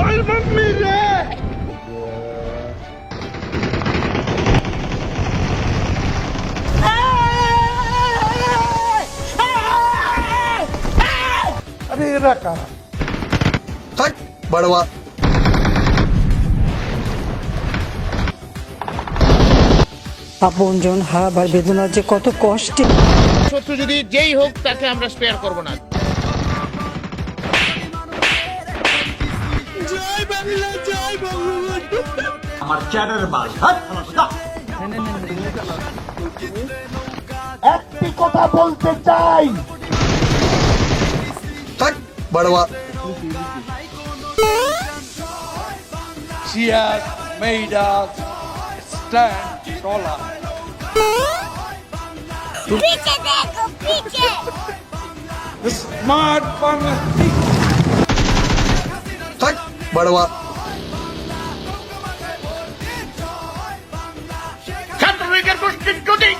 ओए मम्मी रे अरे रखा बड़वा আপনজন হারাবার বেদনা যে কত কষ্টে। শত্রু যদি যেই হোক তাকে আমরা স্পেয়ার করব না। আমার চ্যাটার বাস একটি কথা বলতে চাই बड़वा She has made us stand taller. पीछे देखो पीछे The smart Bangladesh. बड़वा ছাত্রলীগের গোষ্ঠীর যদি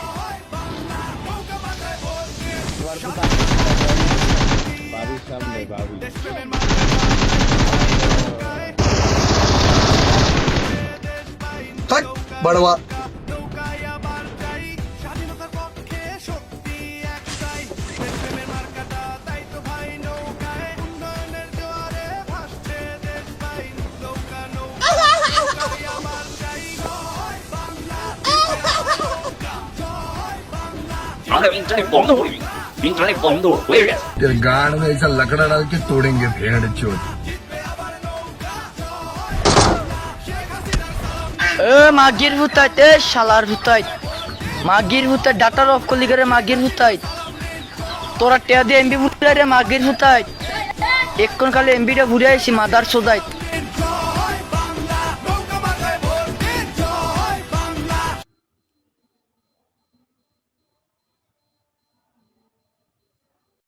बड़वा इंटरनेट बंद हो गई इंटरनेट बंद हो गई तेरे गाड़ में ऐसा लकड़ा डाल के तोड़ेंगे भेड़ चोट মাগির হুতাইত এ শালার হুতাইত মাগির হুতাইত ডাটার অফ করলি করে মাগির হুতাইত তোরা টেয়া দিয়ে এমবি বুড়াই রে মাগির হুতাইত এক্ষণ কালে এমবিটা ঘুরে আইছি মাদার সোদাইত